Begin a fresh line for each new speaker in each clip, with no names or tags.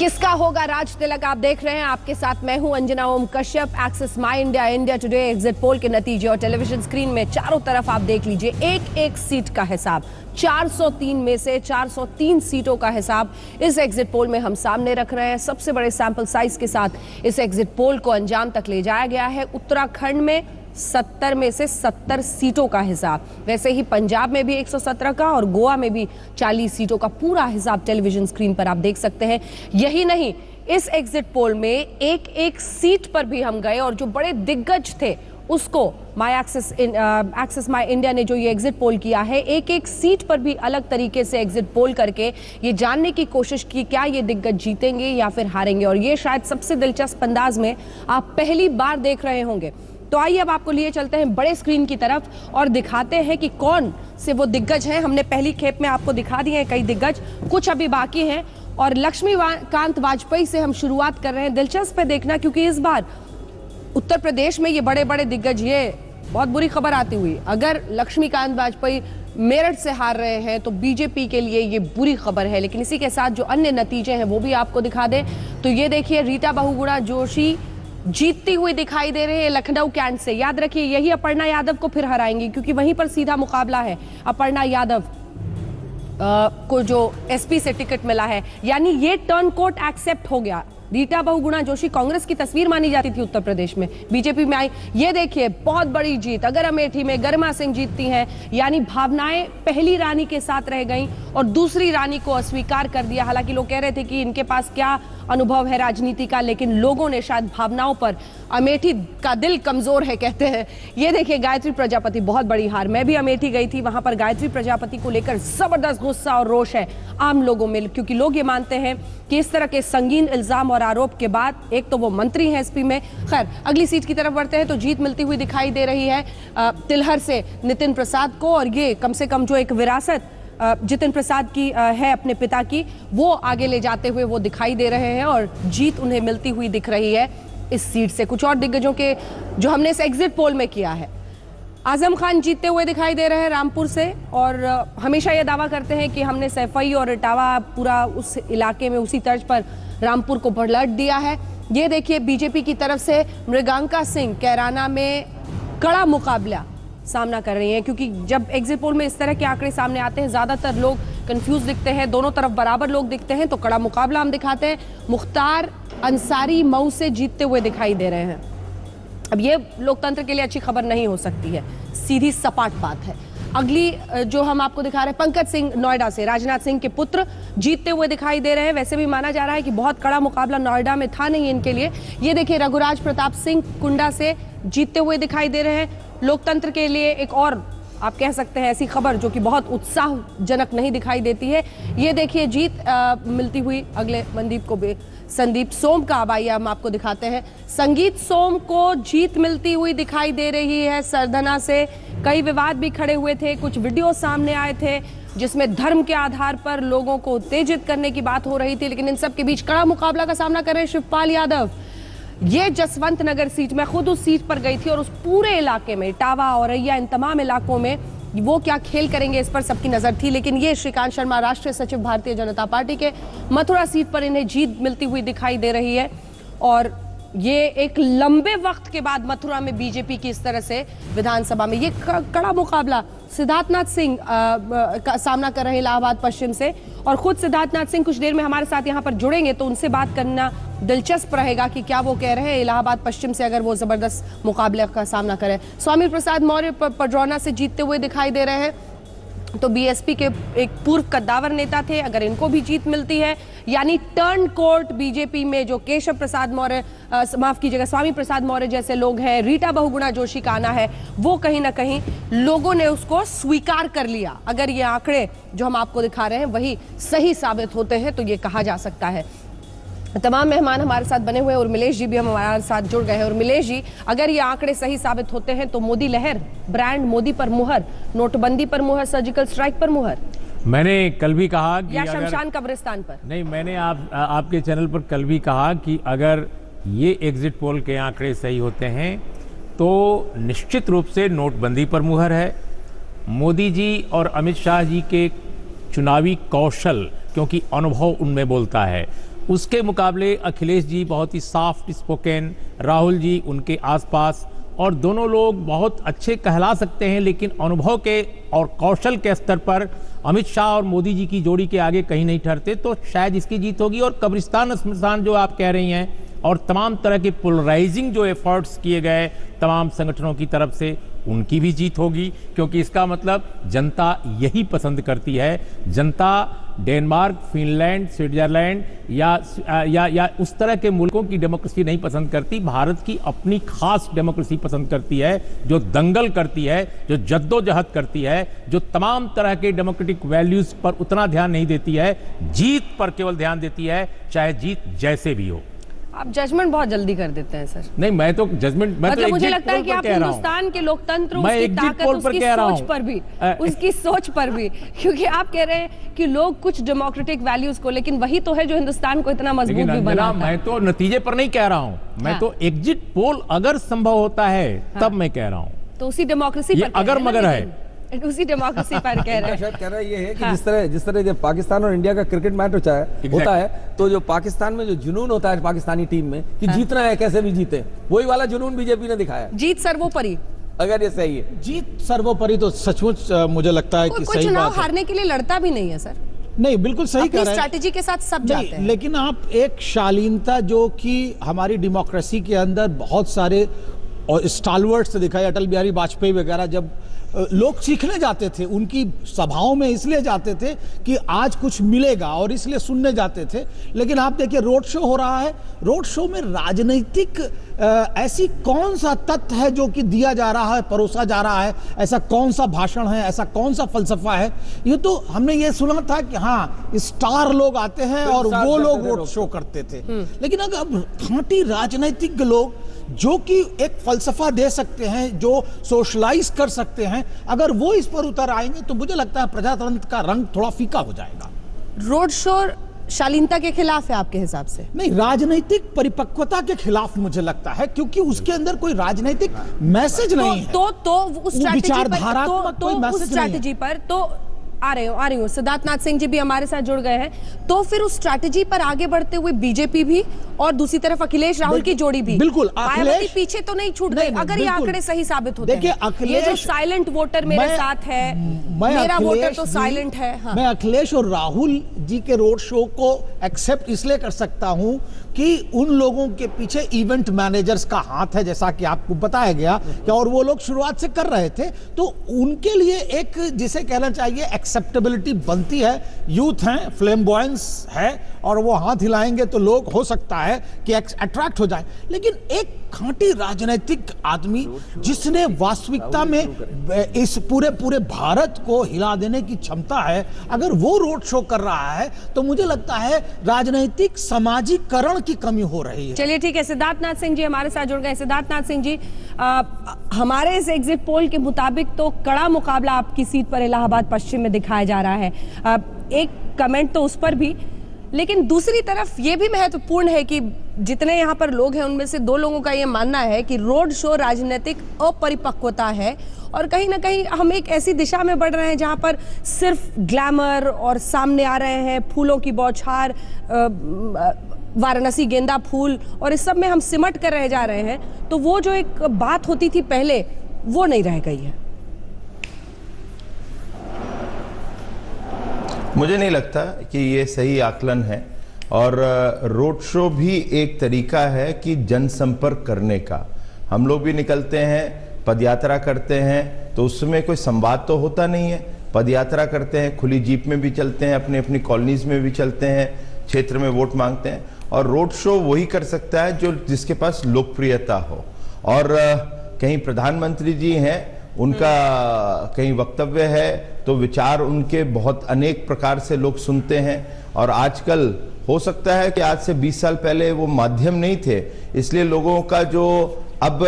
किसका होगा राज तिलक, आप देख रहे हैं। आपके साथ मैं हूं Anjana Om Kashyap. Axis My India, India Today, exit poll के नतीजे और टेलीविजन स्क्रीन में चारों तरफ आप देख लीजिए एक एक सीट का हिसाब। 403 में से 403 सीटों का हिसाब इस एग्जिट पोल में हम सामने रख रहे हैं। सबसे बड़े सैंपल साइज के साथ इस एग्जिट पोल को अंजाम तक ले जाया गया है। उत्तराखंड में 70 में से 70 सीटों का हिसाब, वैसे ही पंजाब में भी 117 का और गोवा में भी 40 सीटों का पूरा हिसाब टेलीविजन स्क्रीन पर आप देख सकते हैं। यही नहीं, इस एग्जिट पोल में एक एक सीट पर भी हम गए और जो बड़े दिग्गज थे उसको एक्सेस माई इंडिया ने जो ये एग्जिट पोल किया है, एक एक सीट पर भी अलग तरीके से एग्जिट पोल करके ये जानने की कोशिश की क्या ये दिग्गज जीतेंगे या फिर हारेंगे। और ये शायद सबसे दिलचस्प अंदाज में आप पहली बार देख रहे होंगे। तो आइए अब आपको लिए चलते हैं बड़े स्क्रीन की तरफ और दिखाते हैं कि कौन से वो दिग्गज हैं। हमने पहली खेप में आपको दिखा दिए हैं कई दिग्गज, कुछ अभी बाकी हैं। और लक्ष्मीकांत वाजपेयी से हम शुरुआत कर रहे हैं। दिलचस्प है देखना, क्योंकि इस बार उत्तर प्रदेश में ये बड़े बड़े दिग्गज, ये बहुत बुरी खबर आती हुई, अगर लक्ष्मीकांत वाजपेयी मेरठ से हार रहे हैं तो बीजेपी के लिए ये बुरी खबर है। लेकिन इसी के साथ जो अन्य नतीजे हैं वो भी आपको दिखा दें। तो ये देखिए, रीटा बहुगुणा जोशी जीतती हुई दिखाई दे रहे हैं लखनऊ कैंट से। याद रखिए, यही अपर्णा यादव को फिर हराएंगी, क्योंकि वहीं पर सीधा मुकाबला है। अपर्णा यादव को जो एसपी से टिकट मिला है, यानी ये टर्न कोट एक्सेप्ट हो गया। रीटा बहुगुणा जोशी कांग्रेस की तस्वीर मानी जाती थी उत्तर प्रदेश में, बीजेपी में आई। ये देखिए, बहुत बड़ी जीत। अगर अमेठी में गरिमा सिंह जीतती हैं, यानी भावनाएं पहली रानी के साथ रह गईं और दूसरी रानी को अस्वीकार कर दिया। हालांकि लोग कह रहे थे कि इनके पास क्या अनुभव है राजनीति का, लेकिन लोगों ने शायद भावनाओं पर, अमेठी का दिल कमजोर है कहते हैं। ये देखिए, गायत्री प्रजापति, बहुत बड़ी हार। मैं भी अमेठी गई थी, वहां पर गायत्री प्रजापति को लेकर जबरदस्त गुस्सा और रोष है आम लोगों में, क्योंकि लोग ये मानते हैं कि इस तरह के संगीन इल्जाम और आरोप के बाद, एक तो वो मंत्री हैं एसपी में। खैर, अगली सीट की तरफ बढ़ते हैं तो जीत मिलती हुई दिखाई दे रही है तिलहर से नितिन प्रसाद को। और ये कम से कम जो एक विरासत जितिन प्रसाद की है अपने पिता की, वो आगे ले जाते हुए वो दिखाई दे रहे हैं और जीत उन्हें मिलती हुई दिख रही है इस सीट से। कुछ और दिग्गजों के जो हमने इस एग्जिट पोल में किया है, आजम खान जीतते हुए दिखाई दे रहे हैं रामपुर से। और हमेशा ये दावा करते हैं कि हमने सैफई और इटावा पूरा उस इलाके में उसी तर्ज पर रामपुर को पलट दिया है। ये देखिए, बीजेपी की तरफ से मृगांका सिंह कैराना में कड़ा मुकाबला सामना कर रही हैं, क्योंकि जब एग्जिट पोल में इस तरह के आंकड़े सामने आते हैं, ज्यादातर लोग कंफ्यूज दिखते हैं, दोनों तरफ बराबर लोग दिखते हैं, तो कड़ा मुकाबला हम दिखाते हैं। मुख्तार अंसारी मऊ से जीतते हुए दिखाई दे रहे हैं। अब ये लोकतंत्र के लिए अच्छी खबर नहीं हो सकती है, सीधी सपाट बात है। अगली जो हम आपको दिखा रहे हैं, पंकज सिंह नोएडा से, राजनाथ सिंह के पुत्र, जीतते हुए दिखाई दे रहे हैं। वैसे भी माना जा रहा है कि बहुत कड़ा मुकाबला नोएडा में था नहीं इनके लिए। ये देखिए, रघुराज प्रताप सिंह कुंडा से जीतते हुए दिखाई दे रहे हैं। लोकतंत्र के लिए एक और आप कह सकते हैं ऐसी खबर जो कि बहुत उत्साहजनक नहीं दिखाई देती है। ये देखिए, जीत मिलती हुई अगले मनदीप को भी, संदीप सोम का। अब आइए हम आपको दिखाते हैं, संगीत सोम को जीत मिलती हुई दिखाई दे रही है सरधना से। कई विवाद भी खड़े हुए थे, कुछ वीडियो सामने आए थे जिसमें धर्म के आधार पर लोगों को उत्तेजित करने की बात हो रही थी, लेकिन इन सब के बीच कड़ा मुकाबला का सामना कर रहे हैं शिवपाल यादव। ये जसवंत नगर सीट, मैं खुद उस सीट पर गई थी और उस पूरे इलाके में, इटावा औरैया, इन तमाम इलाकों में वो क्या खेल करेंगे इस पर सबकी नजर थी। लेकिन ये श्रीकांत शर्मा, राष्ट्रीय सचिव भारतीय जनता पार्टी के, मथुरा सीट पर इन्हें जीत मिलती हुई दिखाई दे रही है। और ये एक लंबे वक्त के बाद मथुरा में बीजेपी की इस तरह से विधानसभा में ये कड़ा मुकाबला सिद्धार्थनाथ सिंह का सामना कर रहे हैं इलाहाबाद पश्चिम से। और खुद सिद्धार्थनाथ सिंह कुछ देर में हमारे साथ यहाँ पर जुड़ेंगे, तो उनसे बात करना दिलचस्प रहेगा कि क्या वो कह रहे हैं इलाहाबाद पश्चिम से, अगर वो जबरदस्त मुकाबले का सामना करें। स्वामी प्रसाद मौर्य पडरौना से जीतते हुए दिखाई दे रहे हैं, तो बीएसपी के एक पूर्व कद्दावर नेता थे, अगर इनको भी जीत मिलती है, यानी टर्न कोर्ट बीजेपी में जो केशव प्रसाद मौर्य, माफ कीजिएगा, स्वामी प्रसाद मौर्य जैसे लोग हैं, रीटा बहुगुणा जोशी का आना है, वो कहीं ना कहीं लोगों ने उसको स्वीकार कर लिया। अगर ये आंकड़े जो हम आपको दिखा रहे हैं वही सही साबित होते हैं तो ये कहा जा सकता है। तमाम मेहमान हमारे साथ बने हुए, उर्मिलेश जी भी हम हमारे साथ जुड़ गए हैं। उर्मिलेश जी, अगर ये आंकड़े सही साबित होते हैं तो मोदी लहर, ब्रांड मोदी पर मुहर, नोटबंदी पर मुहर, सर्जिकल स्ट्राइक पर मुहर।
मैंने कल भी कहा कि
या शमशान कब्रिस्तान पर
नहीं, मैंने आपके चैनल पर कल भी कहा कि अगर ये एग्जिट पोल के आंकड़े सही होते हैं तो निश्चित रूप से नोटबंदी पर मुहर है। मोदी जी और अमित शाह जी के चुनावी कौशल, क्योंकि अनुभव उनमें बोलता है, उसके मुकाबले अखिलेश जी बहुत ही सॉफ्ट स्पोकन, राहुल जी उनके आसपास, और दोनों लोग बहुत अच्छे कहला सकते हैं, लेकिन अनुभव के और कौशल के स्तर पर अमित शाह और मोदी जी की जोड़ी के आगे कहीं नहीं ठहरते। तो शायद इसकी जीत होगी। और कब्रिस्तान स्मशान जो आप कह रही हैं, और तमाम तरह के पोलराइजिंग जो एफर्ट्स किए गए तमाम संगठनों की तरफ से, उनकी भी जीत होगी, क्योंकि इसका मतलब जनता यही पसंद करती है। जनता डेनमार्क, फिनलैंड, स्विट्जरलैंड या उस तरह के मुल्कों की डेमोक्रेसी नहीं पसंद करती। भारत की अपनी खास डेमोक्रेसी पसंद करती है, जो दंगल करती है, जो जद्दोजहद करती है, जो तमाम तरह के डेमोक्रेटिक वैल्यूज पर उतना ध्यान नहीं देती है, जीत पर केवल ध्यान देती है, चाहे जीत जैसे भी हो।
आप जजमेंट बहुत जल्दी कर देते हैं सर।
नहीं, मैं तो जजमेंट, मैं
मतलब
तो
मुझे लगता है कि आप हिंदुस्तान के लोकतंत्र, उसकी ताकत, उसकी सोच पर भी, उसकी सोच पर भी, क्योंकि आप कह रहे हैं कि लोग कुछ डेमोक्रेटिक वैल्यूज को, लेकिन वही तो है जो हिंदुस्तान को इतना मजबूत भी बनाता है।
मैं तो नतीजे पर नहीं कह रहा हूं, मैं तो एग्जिट पोल अगर संभव होता है तब मैं कह रहा हूं।
तो उसी डेमोक्रेसी पर
अगर मगर है,
उसी डेमोक्रेसी पर कह रहे हैं।
शायद कह रहा ये है कि जिस तरह जब पाकिस्तान और इंडिया का क्रिकेट मैच होता है तो जो पाकिस्तान में जो जुनून होता है पाकिस्तानी टीम में कि जीतना है, कैसे भी जीते, वही वाला जुनून बीजेपी ने दिखाया।
जीत सर्वोपरि,
अगर ये सही है,
जीत सर्वोपरि तो सचमुच मुझे लगता है कि सही
चुनाव
बात है।
हारने के लिए लड़ता भी नहीं है सर।
नहीं, बिल्कुल सही कह रहे हैं।
स्ट्रैटेजी के साथ सब जाते हैं।
लेकिन आप एक शालीनता जो कि हमारी डेमोक्रेसी के अंदर बहुत सारे और स्टालवर्ड्स दिखाई, अटल बिहारी वाजपेयी वगैरह, जब लोग सीखने जाते थे, उनकी सभाओं में इसलिए जाते थे कि आज कुछ मिलेगा और इसलिए सुनने जाते थे। लेकिन आप देखिए रोड शो हो रहा है, रोड शो में राजनीतिक ऐसी कौन सा तत्व है जो कि दिया जा रहा है, परोसा जा रहा है, ऐसा कौन सा भाषण है, ऐसा कौन सा फलसफा है। ये तो हमने ये सुना था कि हाँ स्टार लोग आते हैं और वो लोग रोड शो करते थे, लेकिन अगर खांटी राजनीतिक लोग जो कि एक फलसफा दे सकते हैं, जो सोशलाइज कर सकते हैं, अगर वो इस पर उतर आएंगे तो मुझे लगता है प्रजातंत्र का रंग थोड़ा फीका हो जाएगा।
रोड शो शालीनता के खिलाफ है आपके हिसाब से?
नहीं, राजनीतिक परिपक्वता के खिलाफ मुझे लगता है, क्योंकि उसके अंदर कोई राजनीतिक मैसेज नहीं है।
तो उस स्ट्रैटेजी पर तो आ रही हूँ सिद्धार्थ नाथ सिंह जी भी हमारे साथ जुड़ गए हैं। तो फिर उस स्ट्रैटेजी पर आगे बढ़ते हुए बीजेपी भी और दूसरी तरफ अखिलेश राहुल की जोड़ी भी,
बिल्कुल
मायावती पीछे तो नहीं छूट गई अगर ये आंकड़े सही साबित होते हैं। देखिए ये जो साइलेंट वोटर मेरे साथ है, मेरा वोटर तो साइलेंट है। हाँ।
मैं अखिलेश और राहुल जी के रोड शो को एक्सेप्ट इसलिए कर सकता हूं कि उन लोगों के पीछे इवेंट मैनेजर्स का हाथ है, जैसा कि आपको बताया गया कि, और वो लोग शुरुआत से कर रहे थे, तो उनके लिए एक जिसे कहना चाहिए एक्सेप्टेबिलिटी बनती है। यूथ हैं, फ्लेम्बॉयंस है, और वो हाथ हिलाएंगे तो लोग हो सकता है कि अट्रैक्ट हो जाए। लेकिन एक खांटी राजनीतिक आदमी जिसने वास्तविकता में इस पूरे भारत को हिला देने की क्षमता है, अगर वो रोड शो कर रहा है तो मुझे लगता है राजनीतिक सामाजिकरण की कमी हो रही है।
चलिए ठीक है, सिद्धार्थ नाथ सिंह जी हमारे साथ जुड़ गए। सिद्धार्थ नाथ सिंह जी, हमारे इस एग्जिट पोल के मुताबिक तो कड़ा मुकाबला आपकी सीट पर इलाहाबाद पश्चिम में दिखाया जा रहा है। एक कमेंट तो उस पर भी, लेकिन दूसरी तरफ ये भी महत्वपूर्ण है कि जितने यहाँ पर लोग हैं उनमें से 2 लोगों का ये मानना है कि रोड शो राजनीतिक अपरिपक्वता है, और कहीं ना कहीं हम एक ऐसी दिशा में बढ़ रहे हैं जहाँ पर सिर्फ ग्लैमर और सामने आ रहे हैं फूलों की बौछार, वाराणसी गेंदा फूल, और इस सब में हम सिमट कर रह जा रहे हैं। तो वो जो एक बात होती थी पहले, वो नहीं रह गई है।
मुझे नहीं लगता कि ये सही आकलन है, और रोड शो भी एक तरीका है कि जनसंपर्क करने का। हम लोग भी निकलते हैं, पदयात्रा करते हैं, तो उसमें कोई संवाद तो होता नहीं है। पदयात्रा करते हैं, खुली जीप में भी चलते हैं, अपनी अपनी कॉलोनीज में भी चलते हैं, क्षेत्र में वोट मांगते हैं, और रोड शो वही कर सकता है जो जिसके पास लोकप्रियता हो। और कहीं प्रधानमंत्री जी हैं, उनका कहीं वक्तव्य है तो विचार उनके बहुत अनेक प्रकार से लोग सुनते हैं। और आजकल हो सकता है कि आज से 20 साल पहले वो माध्यम नहीं थे, इसलिए लोगों का जो अब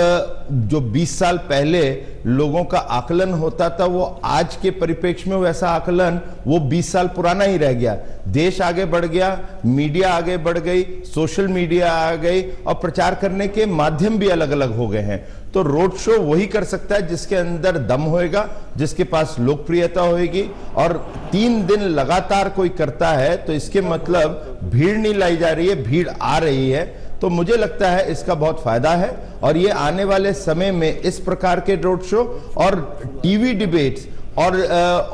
जो 20 साल पहले लोगों का आकलन होता था, वो आज के परिप्रेक्ष्य में वैसा आकलन वो 20 साल पुराना ही रह गया। देश आगे बढ़ गया, मीडिया आगे बढ़ गई, सोशल मीडिया आ गई और प्रचार करने के माध्यम भी अलग अलग हो गए हैं। तो रोड शो वही कर सकता है जिसके अंदर दम होएगा, जिसके पास लोकप्रियता होएगी। और 3 दिन लगातार कोई करता है तो इसके मतलब भीड़ नहीं लाई जा रही है, भीड़ आ रही है। तो मुझे लगता है इसका बहुत फायदा है और ये आने वाले समय में इस प्रकार के रोड शो और टीवी डिबेट्स और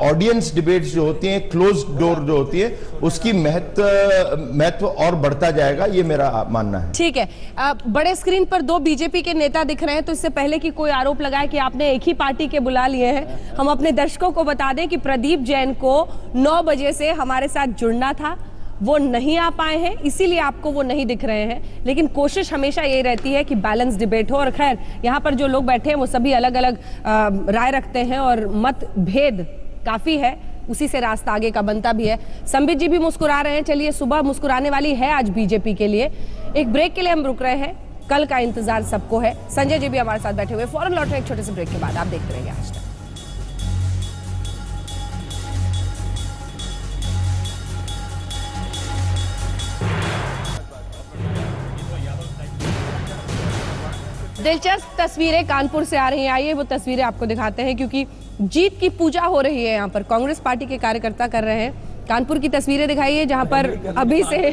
ऑडियंस डिबेट्स जो होती हैं, क्लोज डोर जो होती है, उसकी महत्व और बढ़ता जाएगा, ये मेरा मानना है।
ठीक है, बड़े स्क्रीन पर 2 बीजेपी के नेता दिख रहे हैं, तो इससे पहले कि कोई आरोप लगाए कि आपने एक ही पार्टी के बुला लिए हैं, हम अपने दर्शकों को बता दें कि प्रदीप जैन को 9 बजे से हमारे साथ जुड़ना था, वो नहीं आ पाए हैं, इसीलिए आपको वो नहीं दिख रहे हैं। लेकिन कोशिश हमेशा ये रहती है कि बैलेंस डिबेट हो। और खैर, यहाँ पर जो लोग बैठे हैं वो सभी अलग अलग राय रखते हैं और मतभेद काफी है, उसी से रास्ता आगे का बनता भी है। संबित जी भी मुस्कुरा रहे हैं। चलिए, सुबह मुस्कुराने वाली है आज बीजेपी के लिए। एक ब्रेक के लिए हम रुक रहे हैं, कल का इंतजार सबको है। संजय जी भी हमारे साथ बैठे हुए, फौरन लौट रहे हैं एक छोटे से ब्रेक के बाद। आप देखते रहेंगे आज तक। दिलचस्प तस्वीरें कानपुर से आ रही हैं, आइए वो तस्वीरें आपको दिखाते हैं, क्योंकि जीत की पूजा हो रही है यहाँ पर। कांग्रेस पार्टी के कार्यकर्ता कर रहे हैं। कानपुर की तस्वीरें दिखाइए जहाँ पर अभी से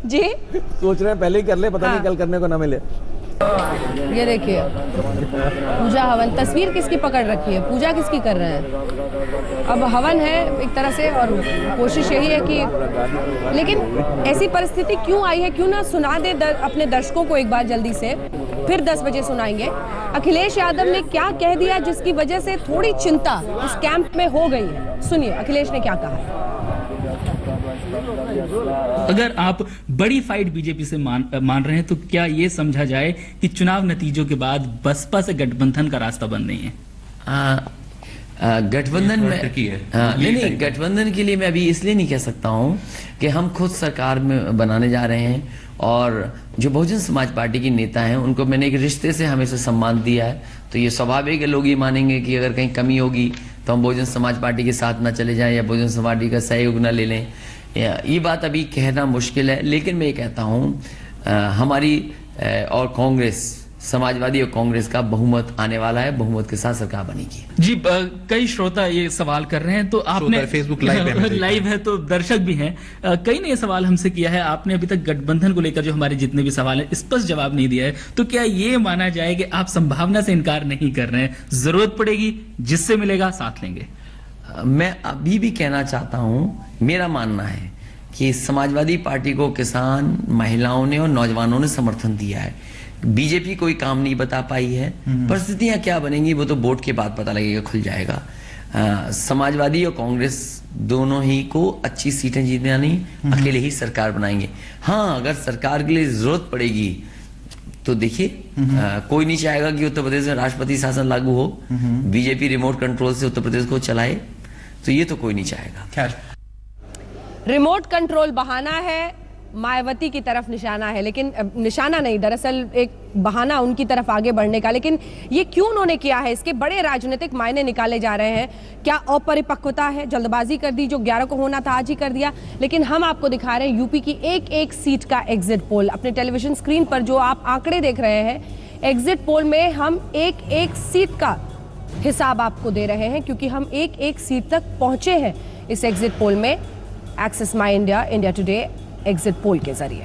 जी
सोच रहे हैं पहले ही कर ले, पता नहीं कल करने को ना मिले।
ये देखिए, पूजा हवन, तस्वीर किसकी पकड़ रखी है, पूजा किसकी कर रहे हैं। अब हवन है एक तरह से और कोशिश यही है कि, लेकिन ऐसी परिस्थिति क्यों आई है, क्यों ना सुना दे अपने दर्शकों को एक बार जल्दी से, फिर 10 बजे सुनाएंगे। अखिलेश यादव ने क्या कह दिया जिसकी वजह से थोड़ी चिंता इस कैंप में हो गई है, सुनिए अखिलेश ने क्या कहा।
अगर आप बड़ी फाइट बीजेपी से मान रहे हैं तो क्या ये समझा जाए कि चुनाव नतीजों के बाद बसपा से गठबंधन का रास्ता बंद नहीं है?
गठबंधन में नहीं, गठबंधन के लिए मैं अभी इसलिए नहीं कह सकता हूं कि हम खुद सरकार में बनाने जा रहे हैं, और जो बहुजन समाज पार्टी के नेता हैं उनको मैंने एक रिश्ते से हमेशा सम्मान दिया है। तो ये स्वाभाविक है, लोग ये मानेंगे कि अगर कहीं कमी होगी तो हम बहुजन समाज पार्टी के साथ ना चले जाएं या बहुजन समाज पार्टी का सहयोग ना ले लें। ये बात अभी कहना मुश्किल है, लेकिन मैं ये कहता हूँ हमारी और कांग्रेस, समाजवादी और कांग्रेस का बहुमत आने वाला है, बहुमत के साथ सरकार बनेगी।
जी, कई श्रोता ये सवाल कर रहे हैं, तो आपने
फेसबुक लाइव
है तो दर्शक भी हैं, कई ने ये सवाल हमसे किया है, आपने अभी तक गठबंधन को लेकर जो हमारे जितने भी सवाल हैं स्पष्ट जवाब नहीं दिया है, तो क्या ये माना जाए कि आप संभावना से इनकार नहीं कर रहे हैं, जरूरत पड़ेगी जिससे मिलेगा साथ लेंगे?
मैं अभी भी कहना चाहता हूं, मेरा मानना है कि समाजवादी पार्टी को किसान, महिलाओं ने और नौजवानों ने समर्थन दिया है। बीजेपी कोई काम नहीं बता पाई है, परिस्थितियां क्या बनेंगी वो तो वोट के बाद पता लगेगा, खुल जाएगा। समाजवादी और कांग्रेस दोनों ही को अच्छी सीटें जीतना नहीं, अकेले ही सरकार बनाएंगे। हाँ, अगर सरकार के लिए जरूरत पड़ेगी तो देखिए, कोई नहीं चाहेगा कि उत्तर प्रदेश में राष्ट्रपति शासन लागू हो, बीजेपी रिमोट कंट्रोल से उत्तर प्रदेश को चलाए, तो ये तो कोई नहीं चाहेगा।
रिमोट कंट्रोल बहाना है, मायावती की तरफ निशाना है, लेकिन निशाना नहीं, दरअसल एक बहाना उनकी तरफ आगे बढ़ने का। लेकिन ये क्यों उन्होंने किया है, इसके बड़े राजनीतिक मायने निकाले जा रहे हैं। क्या अपरिपक्वता है, जल्दबाजी कर दी, जो 11 को होना था आज ही कर दिया। लेकिन हम आपको दिखा रहे हैं यूपी की एक एक सीट का एग्जिट पोल अपने टेलीविजन स्क्रीन पर। जो आप आंकड़े देख रहे हैं, एग्जिट पोल में हम एक एक सीट का हिसाब आपको दे रहे हैं, क्योंकि हम एक एक सीट तक पहुंचे हैं इस एग्जिट पोल में, Axis My India, India Today exit poll के जरिए।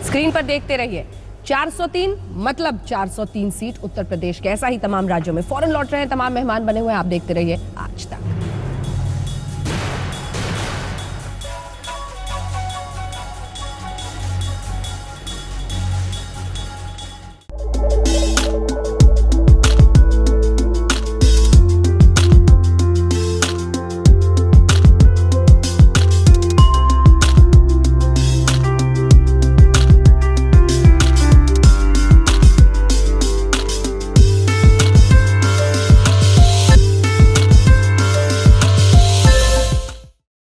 स्क्रीन पर देखते रहिए, 403 मतलब 403 सीट उत्तर प्रदेश के, ऐसा ही तमाम राज्यों में। फौरन लौट रहे हैं तमाम मेहमान बने हुए हैं, आप देखते रहिए आज तक।